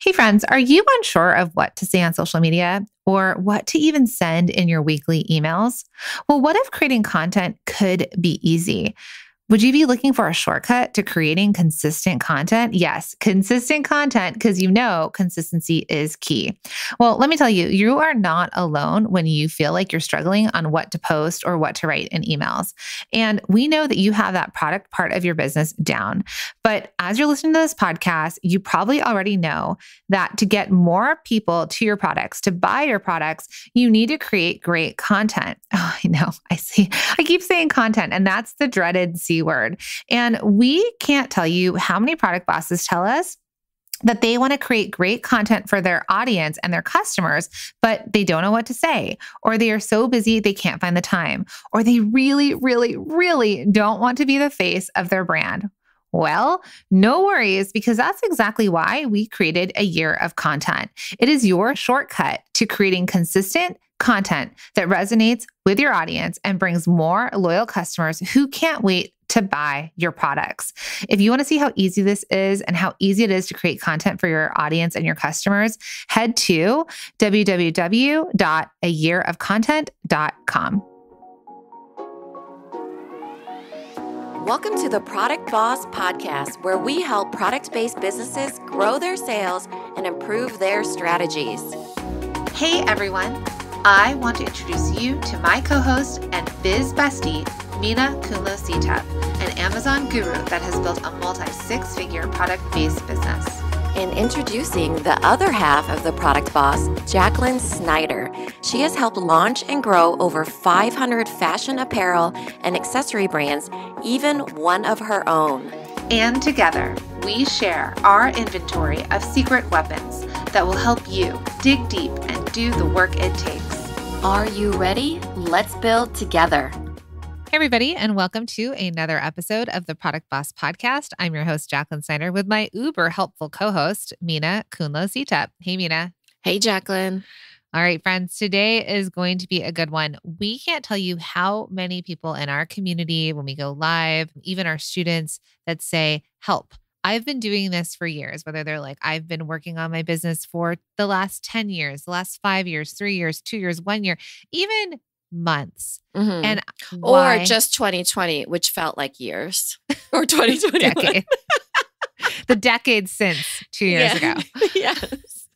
Hey friends, are you unsure of what to say on social media or what to even send in your weekly emails? Well, what if creating content could be easy? Would you be looking for a shortcut to creating consistent content? Yes, consistent content, because you know consistency is key. Well, let me tell you, you are not alone when you feel like you're struggling on what to post or what to write in emails. And we know that you have that product part of your business down. But as you're listening to this podcast, you probably already know that to get more people to your products, to buy your products, you need to create great content. Oh, I know. I keep saying content, and that's the dreaded C word. And we can't tell you how many product bosses tell us that they want to create great content for their audience and their customers, but they don't know what to say, or they are so busy they can't find the time, or they really, really, really don't want to be the face of their brand. Well, no worries, because that's exactly why we created a year of content. It is your shortcut to creating consistent content that resonates with your audience and brings more loyal customers who can't wait to buy your products. If you want to see how easy this is and how easy it is to create content for your audience and your customers, head to www.ayearofcontent.com. Welcome to the Product Boss Podcast, where we help product-based businesses grow their sales and improve their strategies. Hey everyone, I want to introduce you to my co-host and biz bestie, Mina Kunlo-Sitep, an Amazon guru that has built a multi-six-figure product-based business. And introducing the other half of the Product Boss, Jacqueline Snyder. She has helped launch and grow over 500 fashion apparel and accessory brands, even one of her own. And together, we share our inventory of secret weapons that will help you dig deep and do the work it takes. Are you ready? Let's build together. Hey, everybody, and welcome to another episode of the Product Boss Podcast. I'm your host, Jacqueline Snyder, with my uber helpful co-host, Mina Kunlo-Sitep. Hey, Mina. Hey, Jacqueline. All right, friends, today is going to be a good one. We can't tell you how many people in our community, when we go live, even our students, that say, help. I've been doing this for years, whether they're like, I've been working on my business for the last 10 years, the last 5 years, 3 years, 2 years, 1 year, even months. Mm-hmm. And or just 2020, which felt like years, or 2021. Decade. The decade since 2 years ago. Yes.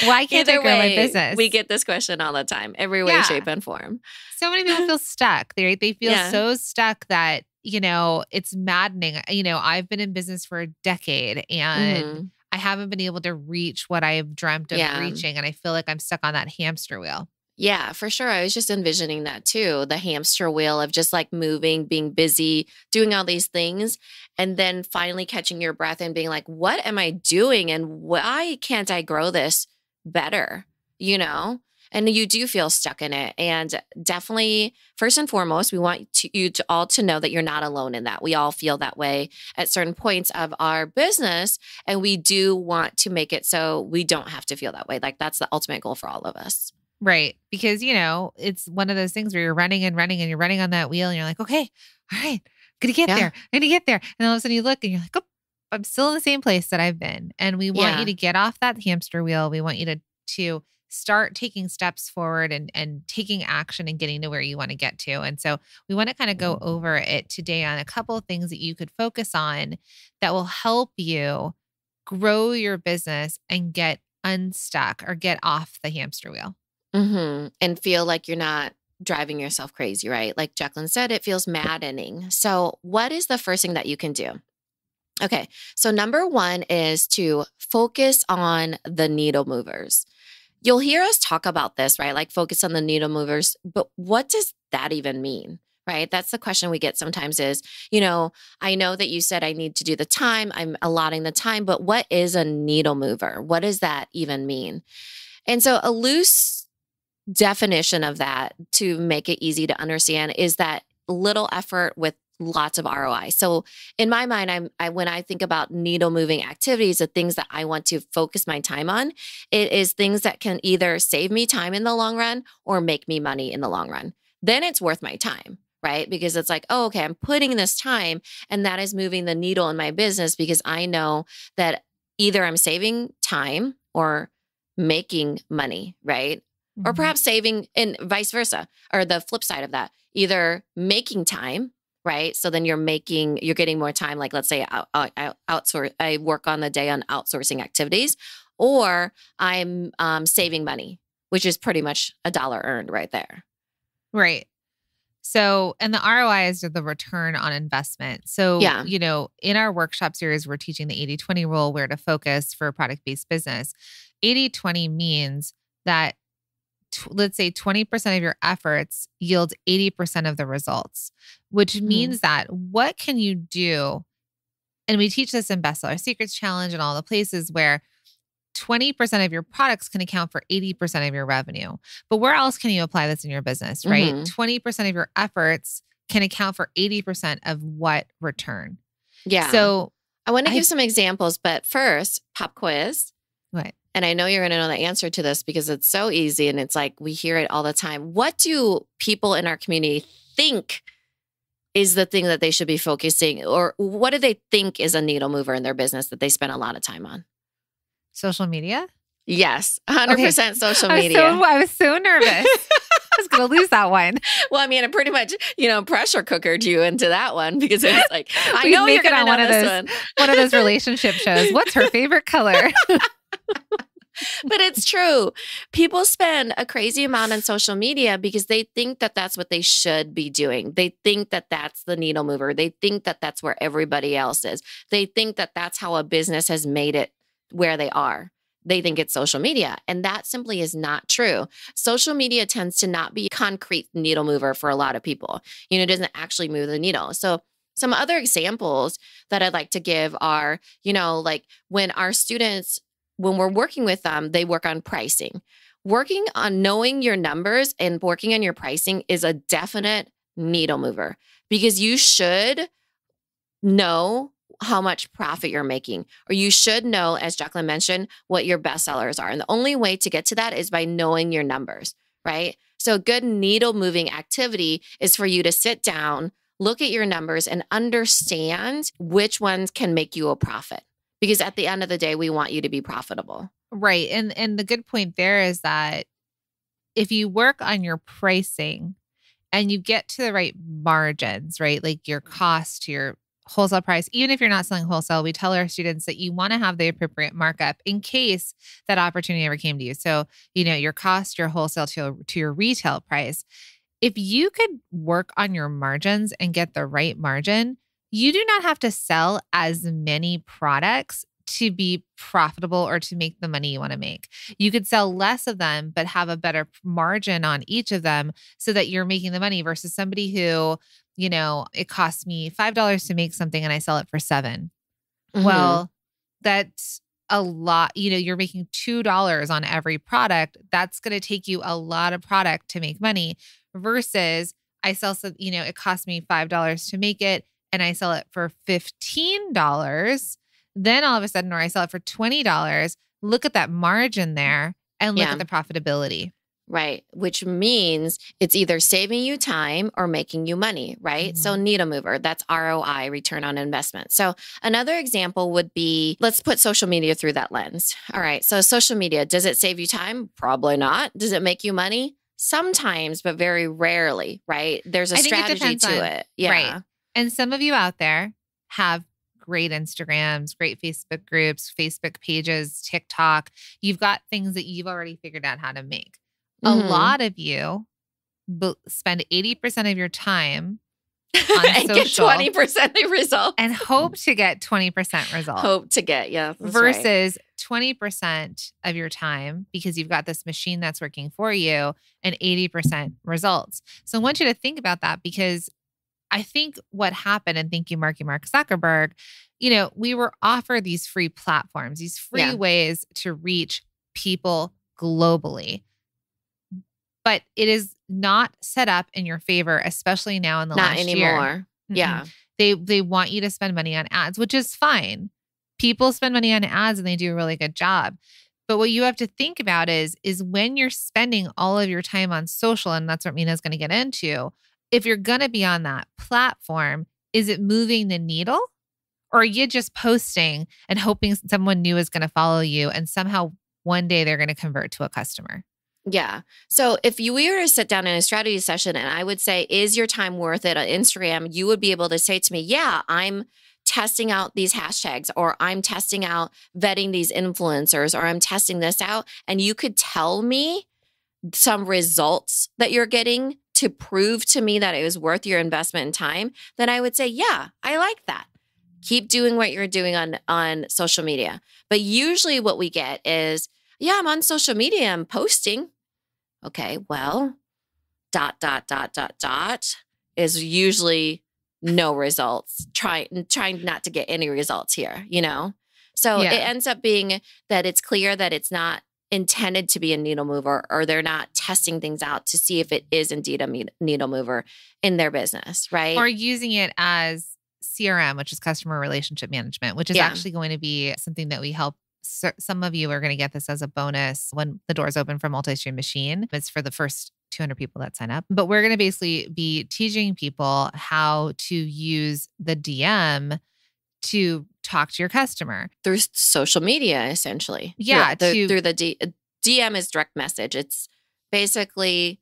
Why can't I grow my business? We get this question all the time, every way, shape, and form. So many people feel stuck. They feel so stuck that, it's maddening. I've been in business for a decade and I haven't been able to reach what I've dreamt of reaching. And I feel like I'm stuck on that hamster wheel. Yeah, for sure. I was just envisioning that too. The hamster wheel of just like moving, being busy, doing all these things, and then finally catching your breath and being like, what am I doing? And why can't I grow this better? And you do feel stuck in it. And definitely, first and foremost, we want you to all to know that you're not alone in that. We all feel that way at certain points of our business. And we do want to make it so we don't have to feel that way. Like that's the ultimate goal for all of us. Right. Because, it's one of those things where you're running and running and you're running on that wheel and you're like, okay, all right, I'm going to get there. I'm going to get there. And all of a sudden you look and you're like, oh, I'm still in the same place that I've been. And we want you to get off that hamster wheel. We want you to start taking steps forward and taking action and getting to where you want to get to. And so we want to kind of go over it today on a couple of things that you could focus on that will help you grow your business and get unstuck or get off the hamster wheel. Mm-hmm. And feel like you're not driving yourself crazy, right? Like Jacqueline said, it feels maddening. So what is the first thing that you can do? Okay. So number one is to focus on the needle movers. You'll hear us talk about this, right? Like focus on the needle movers, but what does that even mean? Right? That's the question we get sometimes is, I know that you said I need to do the time, I'm allotting the time, but what is a needle mover? What does that even mean? And so a loose definition of that, to make it easy to understand, is that little effort with lots of ROI. So in my mind, when I think about needle moving activities, the things that I want to focus my time on, it is things that can either save me time in the long run or make me money in the long run. Then it's worth my time, right? Because it's like, oh, okay, I'm putting this time and that is moving the needle in my business because I know that either I'm saving time or making money, right? Or perhaps saving and vice versa, or the flip side of that, either making time, right? So then you're getting more time. Like let's say I outsource, I work on the day on outsourcing activities, or I'm saving money, which is pretty much a dollar earned right there. Right. So, and the ROI is the return on investment. So, Yeah. In our workshop series, we're teaching the 80-20 rule, where to focus for a product-based business. 80-20 means that let's say 20% of your efforts yields 80% of the results, which means that what can you do? And we teach this in Bestseller Secrets Challenge and all the places where 20% of your products can account for 80% of your revenue. But where else can you apply this in your business, right? 20% of your efforts can account for 80% of what return? Yeah. So I want to give some examples, but first, pop quiz. What? And I know you're going to know the answer to this because it's so easy and it's like we hear it all the time. What do people in our community think is the thing that they should be focusing, or what do they think is a needle mover in their business that they spend a lot of time on? Social media? Yes, 100% social media. I was so nervous. I was going to lose that one. Well, I mean, I pretty much, pressure cookered you into that one because it's like, I know you're going to know this one. One of those relationship shows. What's her favorite color? But it's true. People spend a crazy amount on social media because they think that that's what they should be doing. They think that that's the needle mover. They think that that's where everybody else is. They think that that's how a business has made it where they are. They think it's social media. And that simply is not true. Social media tends to not be a concrete needle mover for a lot of people. It doesn't actually move the needle. So some other examples that I'd like to give are, like when our students, when we're working with them, they work on pricing. Working on knowing your numbers and working on your pricing is a definite needle mover because you should know how much profit you're making, or you should know, as Jacqueline mentioned, what your best sellers are. And the only way to get to that is by knowing your numbers, right? So a good needle moving activity is for you to sit down, look at your numbers and understand which ones can make you a profit. Because at the end of the day, we want you to be profitable. Right. And the good point there is that if you work on your pricing and you get to the right margins, right? Like your cost to your wholesale price, even if you're not selling wholesale, we tell our students that you want to have the appropriate markup in case that opportunity ever came to you. So, your cost, your wholesale to your retail price. If you could work on your margins and get the right margin, you do not have to sell as many products to be profitable or to make the money you want to make. You could sell less of them, but have a better margin on each of them so that you're making the money versus somebody who, it costs me $5 to make something and I sell it for $7. Well, that's a lot. You're making $2 on every product. That's going to take you a lot of product to make money versus I sell, it costs me $5 to make it and I sell it for $15. Then all of a sudden, or I sell it for $20. Look at that margin there and look at the profitability. Right. Which means it's either saving you time or making you money, right? So needle mover, that's ROI, return on investment. So another example would be, let's put social media through that lens. All right. So social media, does it save you time? Probably not. Does it make you money? Sometimes, but very rarely, right? There's a strategy to it. Yeah. Right. And some of you out there have great Instagrams, great Facebook groups, Facebook pages, TikTok. You've got things that you've already figured out how to make. A lot of you spend 80% of your time on and social. Get 20% result. And hope to get 20% result. Hope to get, yeah. Versus 20% of your time because you've got this machine that's working for you and 80% results. So I want you to think about that because I think what happened, and thank you, Mark Zuckerberg, we were offered these free platforms, these free ways to reach people globally. But it is not set up in your favor, especially now in the last year. Not anymore. Yeah. They want you to spend money on ads, which is fine. People spend money on ads and they do a really good job. But what you have to think about is when you're spending all of your time on social, and that's what Mina's going to get into, if you're going to be on that platform, is it moving the needle Or are you just posting and hoping someone new is going to follow you and somehow one day they're going to convert to a customer? Yeah. So if we were to sit down in a strategy session and I would say, is your time worth it on Instagram? You would be able to say to me, yeah, I'm testing out these hashtags, or I'm testing out vetting these influencers, or I'm testing this out. And you could tell me some results that you're getting to prove to me that it was worth your investment in time. Then I would say, yeah, I like that. Keep doing what you're doing on social media. But usually what we get is, yeah, I'm on social media, I'm posting. Okay, well, ... is usually no results. Trying not to get any results here, So Yeah. it ends up being that it's clear that it's not intended to be a needle mover, or they're not testing things out to see if it is indeed a needle mover in their business, right? Or using it as CRM, which is customer relationship management, which is actually going to be something that we help. Some of you are going to get this as a bonus when the doors open for Multi-Stream Machine. It's for the first 200 people that sign up. But we're going to basically be teaching people how to use the DM to talk to your customer. Through social media, essentially. Yeah. Through the DM is direct message. It's basically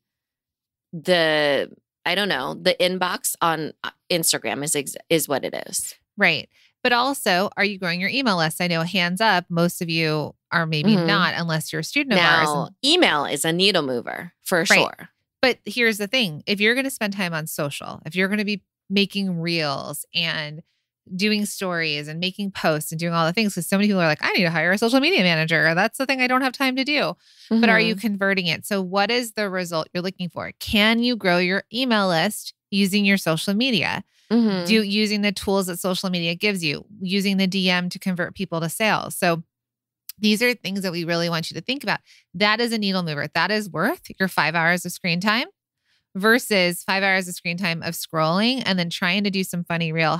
the inbox on Instagram is what it is. Right. But also, are you growing your email list? I know, hands up, most of you are maybe not, unless you're a student of ours. Now, email is a needle mover for sure. But here's the thing. If you're going to spend time on social, if you're going to be making reels and doing stories and making posts and doing all the things, because so many people are like, I need to hire a social media manager. That's the thing I don't have time to do. But are you converting it? So what is the result you're looking for? Can you grow your email list using your social media? Using the tools that social media gives you, using the DM to convert people to sales. So these are things that we really want you to think about. That is a needle mover. That is worth your 5 hours of screen time versus 5 hours of screen time of scrolling and then trying to do some funny reel,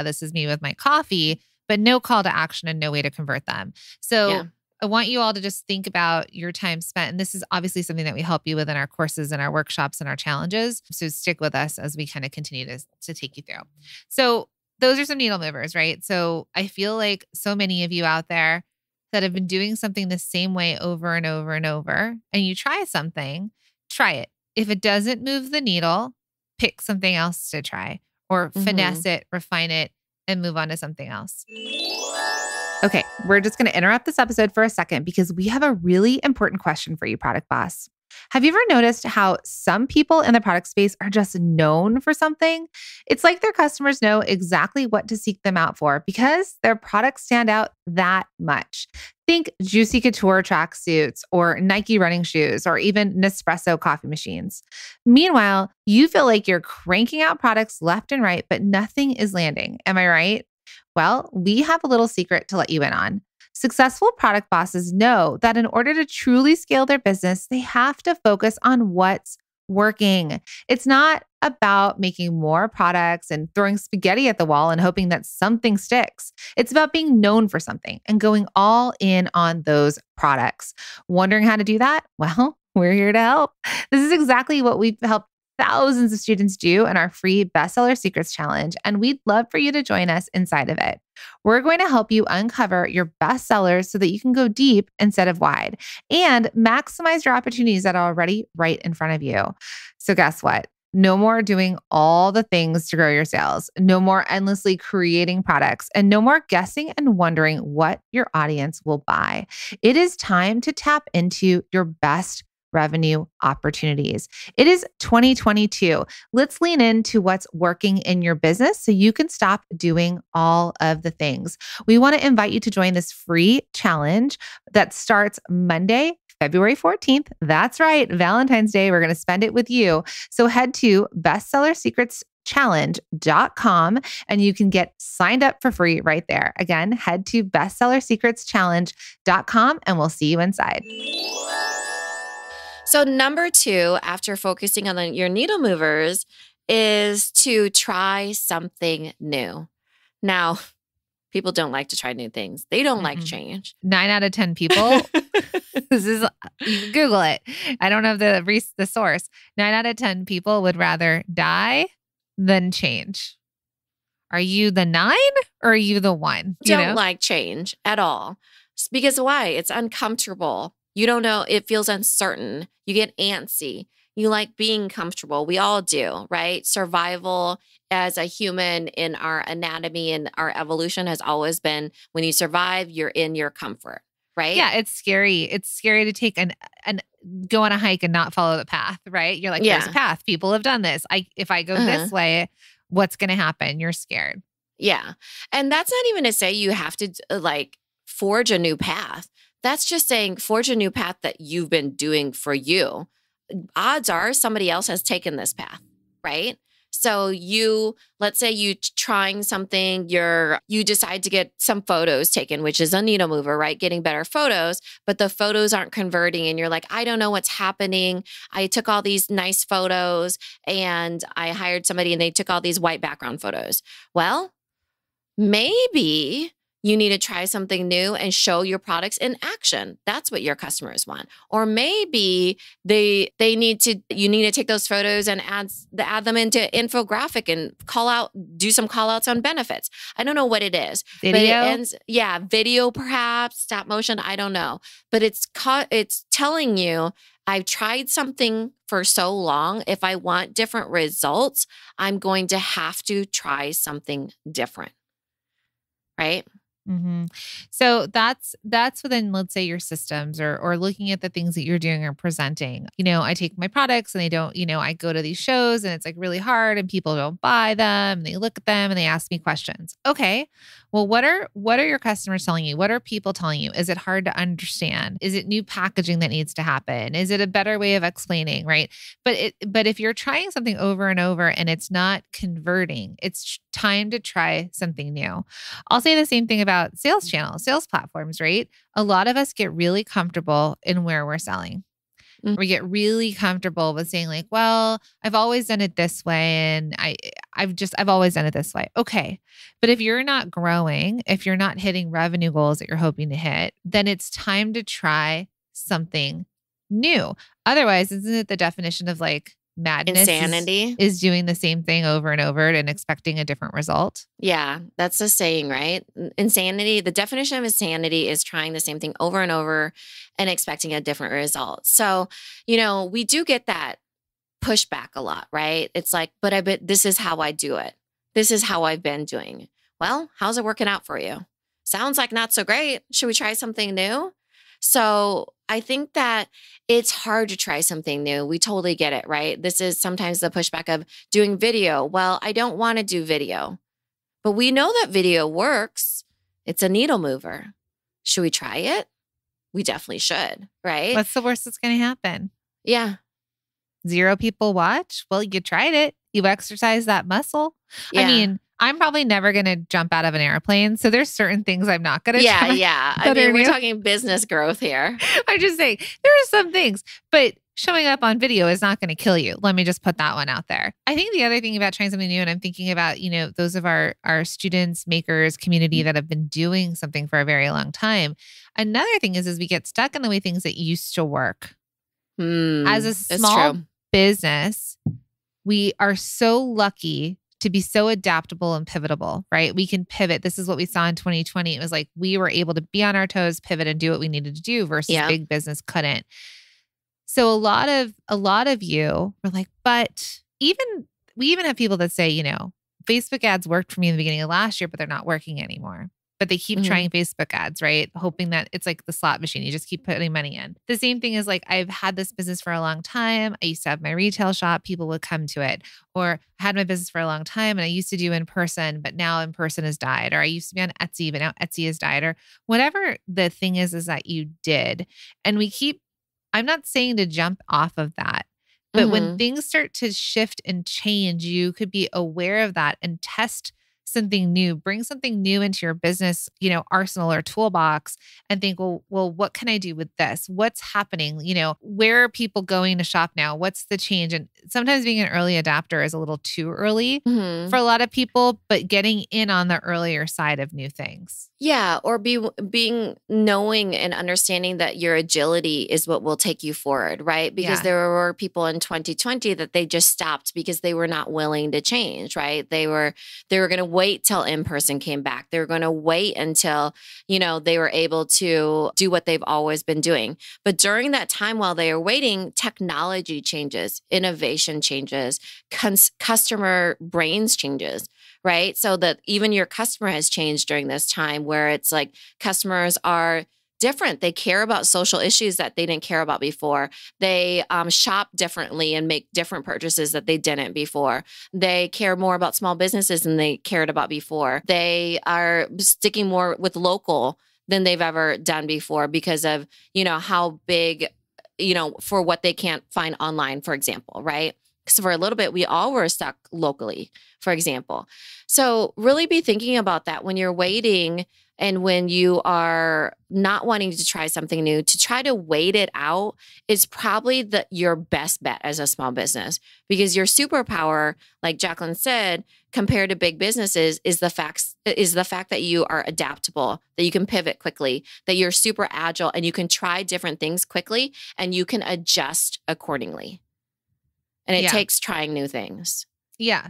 this is me with my coffee, but no call to action and no way to convert them. So I want you all to just think about your time spent. And this is obviously something that we help you with in our courses and our workshops and our challenges. So stick with us as we kind of continue to take you through. So those are some needle movers, right? So I feel like so many of you out there that have been doing something the same way over and over and over, and you try something, try it. If it doesn't move the needle, pick something else to try, or finesse it, refine it, and move on to something else. Okay, we're just going to interrupt this episode for a second because we have a really important question for you, Product Boss. Have you ever noticed how some people in the product space are just known for something? It's like their customers know exactly what to seek them out for because their products stand out that much. Think Juicy Couture tracksuits or Nike running shoes or even Nespresso coffee machines. Meanwhile, you feel like you're cranking out products left and right, but nothing is landing. Am I right? Well, we have a little secret to let you in on. Successful product bosses know that in order to truly scale their business, they have to focus on what's working. It's not about making more products and throwing spaghetti at the wall and hoping that something sticks. It's about being known for something and going all in on those products. Wondering how to do that? Well, we're here to help. This is exactly what we've helped thousands of students do in our free Bestseller Secrets Challenge, and we'd love for you to join us inside of it. We're going to help you uncover your best sellers so that you can go deep instead of wide and maximize your opportunities that are already right in front of you. So guess what? No more doing all the things to grow your sales. No more endlessly creating products and no more guessing and wondering what your audience will buy. It is time to tap into your best revenue opportunities. It is 2022. Let's lean into what's working in your business so you can stop doing all of the things. We want to invite you to join this free challenge that starts Monday, February 14th. That's right, Valentine's Day. We're going to spend it with you. So head to bestsellersecretschallenge.com and you can get signed up for free right there. Again, head to bestsellersecretschallenge.com and we'll see you inside. So number 2, after focusing on your needle movers, is to try something new. Now, people don't like to try new things. They don't like change. 9 out of 10 people. This is, you can Google it. I don't have the source. 9 out of 10 people would rather die than change. Are you the 9 or are you the 1? You Don't know? like change at all. Because why? It's uncomfortable. You don't know. It feels uncertain. You get antsy. You like being comfortable. We all do, right? Survival as a human in our anatomy and our evolution has always been when you survive, you're in your comfort, right? Yeah, it's scary. It's scary to take an go on a hike and not follow the path, right? You're like, there's a Yeah. path. People have done this. If I go Uh-huh. this way, what's going to happen? You're scared. Yeah. And that's not even to say you have to like forge a new path. That's just saying forge a new path that you've been doing for you. Odds are somebody else has taken this path, right? So let's say you trying something, you decide to get some photos taken, which is a needle mover, right? Getting better photos, but the photos aren't converting and you're like, I don't know what's happening. I took all these nice photos and I hired somebody and they took all these white background photos. Well, maybe you need to try something new and show your products in action. That's what your customers want. Or maybe you need to take those photos and add them into infographic and do some call outs on benefits. I don't know what it is. Video? But video perhaps, stop motion, I don't know. But it's telling you I've tried something for so long. If I want different results, I'm going to have to try something different. Right? Mm-hmm. So that's within, let's say, your systems or looking at the things that you're doing or presenting. I take my products and they don't, I go to these shows and it's like really hard and people don't buy them. And they look at them and they ask me questions. Okay. Well, what are your customers telling you? What are people telling you? Is it hard to understand? Is it new packaging that needs to happen? Is it a better way of explaining? Right. But if you're trying something over and over and it's not converting, it's time to try something new. I'll say the same thing about sales channels, sales platforms, right? A lot of us get really comfortable in where we're selling. Mm. We get really comfortable with saying like, well, I've always done it this way. And I've always done it this way. Okay. But if you're not growing, if you're not hitting revenue goals that you're hoping to hit, then it's time to try something new. Otherwise, isn't it the definition of like madness? Insanity is doing the same thing over and over and expecting a different result. Yeah, that's the saying, right? Insanity, the definition of insanity is trying the same thing over and over and expecting a different result. So, we do get that pushback a lot, right? It's like, but this is how I do it. This is how I've been doing it. Well, how's it working out for you? Sounds like not so great. Should we try something new? So I think that it's hard to try something new. We totally get it, right? This is sometimes the pushback of doing video. Well, I don't want to do video, but we know that video works. It's a needle mover. Should we try it? We definitely should, right? What's the worst that's going to happen? Yeah. 0 people watch. Well, you tried it. You exercised that muscle. Yeah. I mean, I'm probably never going to jump out of an airplane. So there's certain things I'm not going to try. Yeah. I mean, we're talking business growth here. I'm just saying there are some things, but showing up on video is not going to kill you. Let me just put that one out there. I think the other thing about trying something new, and I'm thinking about, those of our students, makers, community that have been doing something for a very long time. Another thing is we get stuck in the way things that used to work. As a small business, we are so lucky to be so adaptable and pivotable, right? We can pivot. This is what we saw in 2020. It was like we were able to be on our toes, pivot, and do what we needed to do versus big business couldn't. So a lot of you were like, but we even have people that say, Facebook ads worked for me in the beginning of last year, but they're not working anymore. But they keep trying Facebook ads, right? Hoping that it's like the slot machine. You just keep putting money in. The same thing is like, I've had this business for a long time. I used to have my retail shop. People would come to it. Or I had my business for a long time and I used to do in person, but now in person has died. Or I used to be on Etsy, but now Etsy has died. Or whatever the thing is that you did. And I'm not saying to jump off of that. But when things start to shift and change, you could be aware of that and test something new, bring something new into your business, arsenal or toolbox and think, well, what can I do with this? What's happening? Where are people going to shop now? What's the change? And sometimes being an early adopter is a little too early Mhm. for a lot of people, but getting in on the earlier side of new things. Yeah, or being knowing and understanding that your agility is what will take you forward, right? Because Yeah. there were people in 2020 that they just stopped because they were not willing to change, right? They were going to wait till in-person came back. They were going to wait until, they were able to do what they've always been doing. But during that time while they are waiting, technology changes, innovation changes, customer brains changes. Right. So that even your customer has changed during this time where it's like customers are different. They care about social issues that they didn't care about before. They shop differently and make different purchases that they didn't before. They care more about small businesses than they cared about before. They are sticking more with local than they've ever done before because of, how big, for what they can't find online, for example, right? So for a little bit, we all were stuck locally, for example. So really be thinking about that when you're waiting and when you are not wanting to try something new, to try to wait it out is probably your best bet as a small business, because your superpower, like Jacqueline said, compared to big businesses is the fact that you are adaptable, that you can pivot quickly, that you're super agile and you can try different things quickly and you can adjust accordingly. And it takes trying new things. Yeah.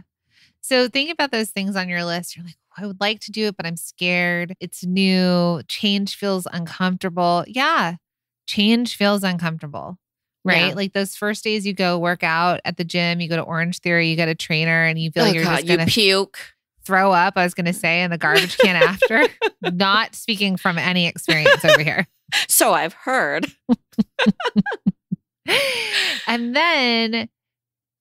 So think about those things on your list. You're like, I would like to do it, but I'm scared. It's new. Change feels uncomfortable. Yeah. Change feels uncomfortable, right? Yeah. Like those first days you go work out at the gym, you go to Orange Theory, you get a trainer and you feel you're just going to puke. Throw up, I was going to say, in the garbage can after. Not speaking from any experience over here. So I've heard. And then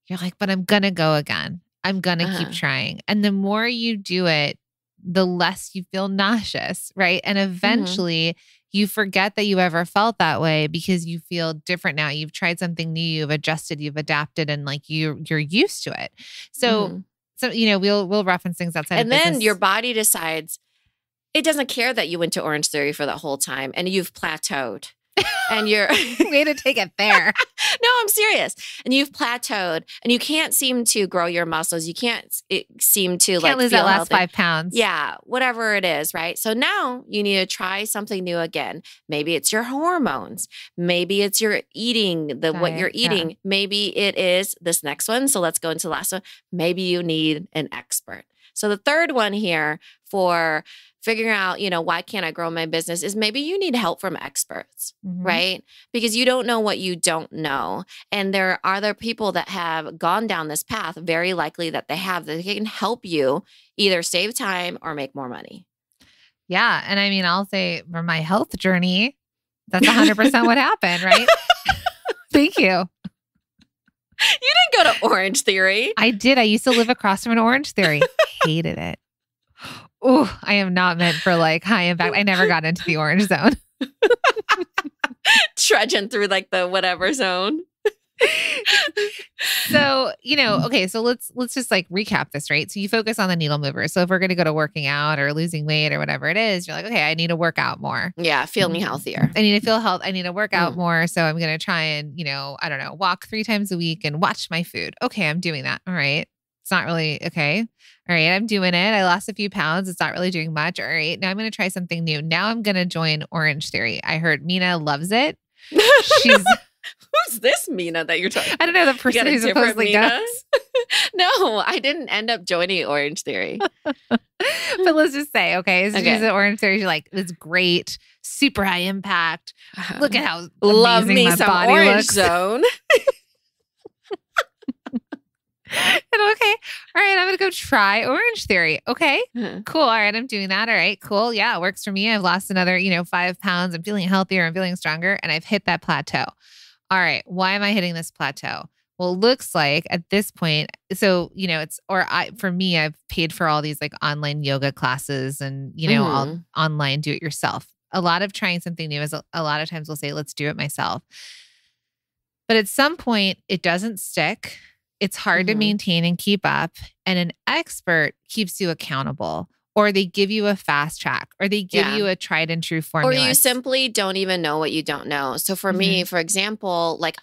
you're like, but I'm going to go again. I'm going to keep trying. And the more you do it, the less you feel nauseous, right? And eventually you forget that you ever felt that way because you feel different now. You've tried something new, you've adjusted, you've adapted, and like you're used to it. So, we'll reference things outside of business. And then your body decides it doesn't care that you went to Orange Theory for the whole time and you've plateaued. And you're way to take it there. No, I'm serious. And you've plateaued and you can't seem to grow your muscles. You can't seem to can't lose that last healthy. 5 pounds. Yeah, whatever it is, right? So now you need to try something new again. Maybe it's your hormones. Maybe it's your eating, what you're eating. Yeah. Maybe it is this next one. So let's go into the last one. Maybe you need an expert. So the third one here for figuring out, why can't I grow my business is maybe you need help from experts, right? Because you don't know what you don't know. And there are other people that have gone down this path, very likely that they can help you either save time or make more money. Yeah. And I mean, I'll say for my health journey, that's 100% what happened, right? Thank you. You didn't go to Orange Theory. I did. I used to live across from an Orange Theory. Hated it. Oh, I am not meant for high impact. I never got into the orange zone. Trudging through the whatever zone. So, okay, so let's just recap this, right? So you focus on the needle mover. So if we're going to go to working out or losing weight or whatever it is, you're like, okay, I need to work out more. Yeah, feeling healthier. I need to feel health. I need to work out more. So I'm going to try and, I don't know, walk 3 times a week and watch my food. Okay, I'm doing that. All right. It's not really okay. All right, I'm doing it. I lost a few pounds. It's not really doing much. All right, now I'm going to try something new. Now I'm going to join Orange Theory. I heard Mina loves it. Who's this Mina that you're talking about? I don't know, the person who supposedly goes. No, I didn't end up joining Orange Theory. But let's just say, okay, so she's at Orange Theory. She's like, it's great, super high impact. Look at how love amazing me my some body Orange looks. Zone. And okay, all right, I'm going to go try Orange Theory. Okay, cool. All right, I'm doing that. All right, cool. Yeah, it works for me. I've lost another, 5 pounds. I'm feeling healthier. I'm feeling stronger. And I've hit that plateau. All right, why am I hitting this plateau? Well, it looks like at this point, so, for me, I've paid for all these online yoga classes and, all online do it yourself. A lot of trying something new is a lot of times we'll say, let's do it myself. But at some point it doesn't stick. It's hard to maintain and keep up. And an expert keeps you accountable. or they give you a fast track, or they give you a tried and true Or formula. you simply don't even know what you don't know. So for me, for example, like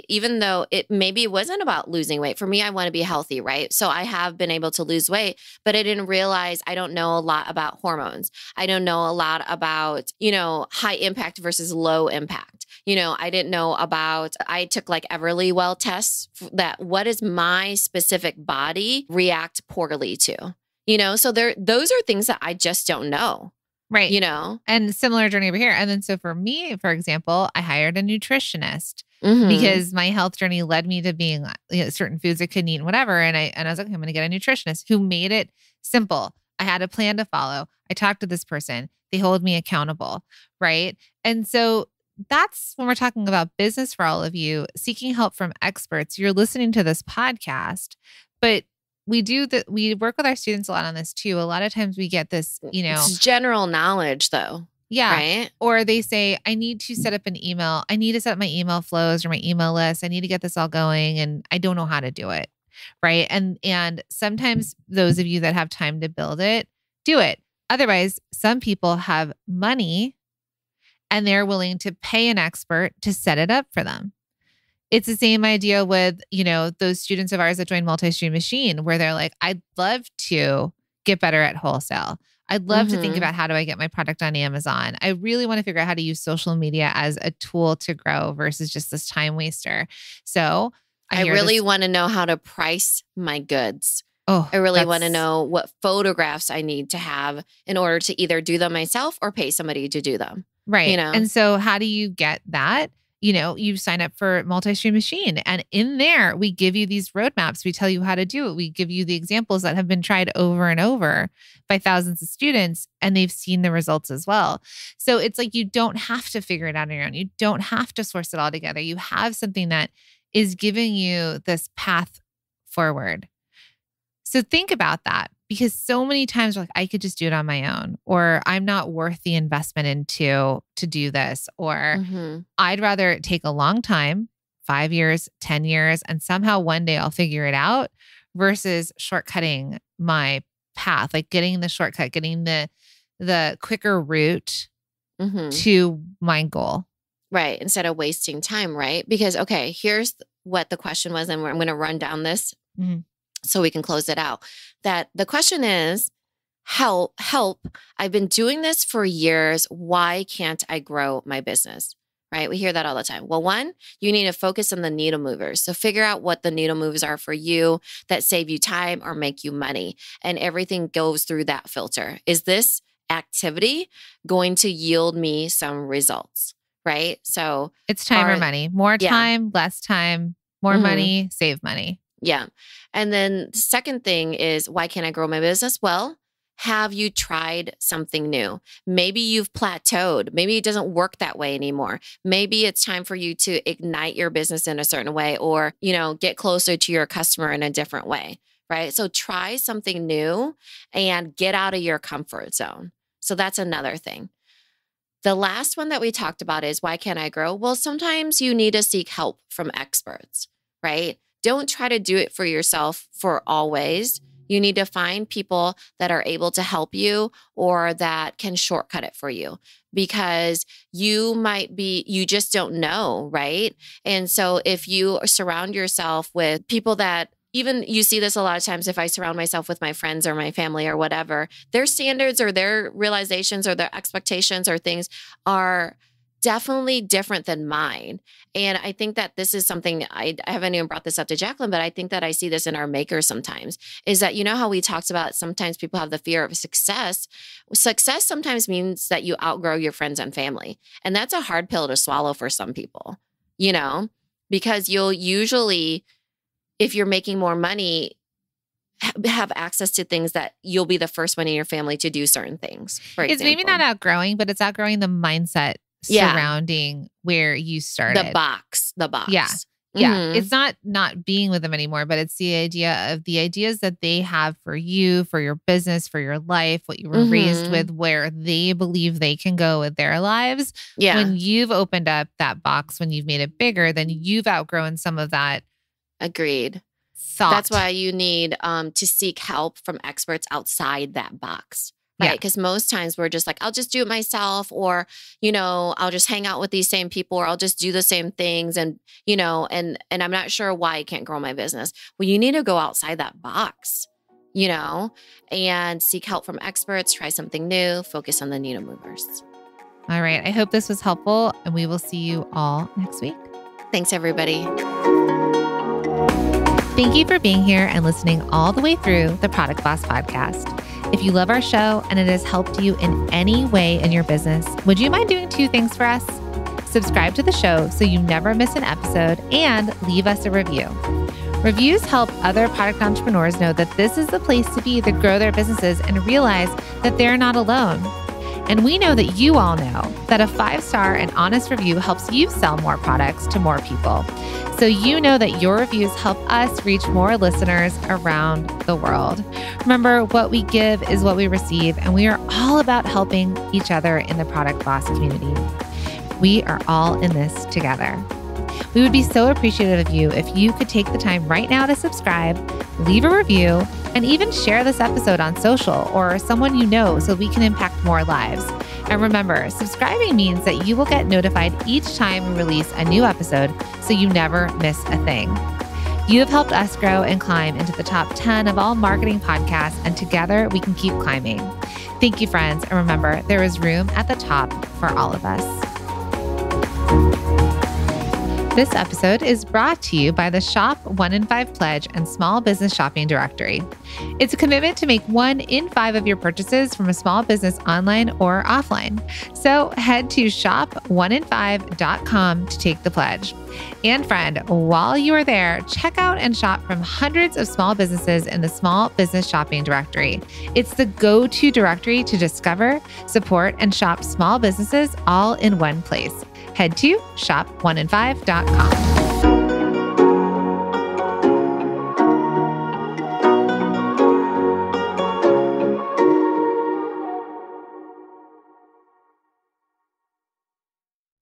even though maybe it wasn't about losing weight, for me, I want to be healthy, right? So I have been able to lose weight, but I didn't realize I don't know a lot about hormones. I don't know a lot about, high impact versus low impact. I didn't know about, I took like Everlywell tests that what does my specific body react poorly to? So those are things that I just don't know. Right. And similar journey over here. And then so for me, for example, I hired a nutritionist because my health journey led me to being certain foods I couldn't eat and whatever. And I was like, I'm going to get a nutritionist who made it simple. I had a plan to follow. I talked to this person. They hold me accountable. Right. And so that's when we're talking about business for all of you, seeking help from experts. You're listening to this podcast, but we work with our students a lot on this too. A lot of times we get this, It's general knowledge though. Yeah. Right. Or they say, I need to set up an email. I need to set up my email flows or my email list. I need to get this all going and I don't know how to do it. Right. And sometimes those of you that have time to build it, do it. Otherwise, some people have money and they're willing to pay an expert to set it up for them. It's the same idea with, those students of ours that joined Multi-Stream Machine where they're like, I'd love to get better at wholesale. I'd love to think about how do I get my product on Amazon. I really want to figure out how to use social media as a tool to grow versus just this time waster. So I really want to know how to price my goods. Oh, I really want to know what photographs I need to have in order to either do them myself or pay somebody to do them. Right. And so how do you get that? You sign up for Multi-Stream Machine and in there, we give you these roadmaps. We tell you how to do it. We give you the examples that have been tried over and over by thousands of students and they've seen the results as well. So it's like, you don't have to figure it out on your own. You don't have to source it all together. You have something that is giving you this path forward. So think about that because so many times we're like, I could just do it on my own, or I'm not worth the investment to do this, or I'd rather take a long time, 5 years, 10 years, and somehow one day I'll figure it out versus shortcutting my path, like getting the shortcut, getting the quicker route to my goal. Right. Instead of wasting time, right? Because, okay, here's what the question was, and I'm going to run down this so we can close it out. That the question is, help. I've been doing this for years. Why can't I grow my business? Right? We hear that all the time. Well, one, you need to focus on the needle movers. So figure out what the needle movers are for you that save you time or make you money. And everything goes through that filter. Is this activity going to yield me some results? Right? So it's time or money. More time, less time, more money, save money. Yeah. And then the second thing is, why can't I grow my business? Well, have you tried something new? Maybe you've plateaued. Maybe it doesn't work that way anymore. Maybe it's time for you to ignite your business in a certain way or, get closer to your customer in a different way, right? So try something new and get out of your comfort zone. So that's another thing. The last one that we talked about is, why can't I grow? Well, sometimes you need to seek help from experts, right? Don't try to do it for yourself for always. You need to find people that are able to help you or that can shortcut it for you because you just don't know, right? And so if you surround yourself with people that, even you see this a lot of times, if I surround myself with my friends or my family or whatever, their standards or their realizations or their expectations or things are definitely different than mine. And I think that this is something, I haven't even brought this up to Jacqueline, but I think that I see this in our makers sometimes, is that, how we talked about sometimes people have the fear of success. Success sometimes means that you outgrow your friends and family. And that's a hard pill to swallow for some people, because you'll usually, if you're making more money, have access to things that you'll be the first one in your family to do certain things. It's maybe not outgrowing, but it's outgrowing the mindset surrounding where you started. The box. Yeah. Yeah. It's not being with them anymore, but it's the ideas that they have for you, for your business, for your life, what you were raised with, where they believe they can go with their lives. Yeah. When you've opened up that box, when you've made it bigger, then you've outgrown some of that. Agreed. thought. That's why you need to seek help from experts outside that box. Right. Because most times we're just like, I'll just do it myself, or, I'll just hang out with these same people, or I'll just do the same things. And, and I'm not sure why I can't grow my business. Well, you need to go outside that box, and seek help from experts, try something new, focus on the needle movers. All right. I hope this was helpful, and we will see you all next week. Thanks, everybody. Thank you for being here and listening all the way through the Product Boss podcast. If you love our show and it has helped you in any way in your business, would you mind doing 2 things for us? Subscribe to the show so you never miss an episode, and leave us a review. Reviews help other product entrepreneurs know that this is the place to be to grow their businesses and realize that they're not alone. And we know that you all know that a 5-star and honest review helps you sell more products to more people. So you know that your reviews help us reach more listeners around the world. Remember, what we give is what we receive, and we are all about helping each other in the Product Boss community. We are all in this together. We would be so appreciative of you if you could take the time right now to subscribe, leave a review, and even share this episode on social or someone you know so we can impact more lives. And remember, subscribing means that you will get notified each time we release a new episode so you never miss a thing. You have helped us grow and climb into the top 10 of all marketing podcasts, and together we can keep climbing. Thank you, friends. And remember, there is room at the top for all of us. This episode is brought to you by the Shop 1 in 5 Pledge and Small Business Shopping Directory. It's a commitment to make 1 in 5 of your purchases from a small business online or offline. So head to shop1in5.com to take the pledge. And friend, while you are there, check out and shop from hundreds of small businesses in the Small Business Shopping Directory. It's the go-to directory to discover, support, and shop small businesses all in one place. Head to shop1in5.com.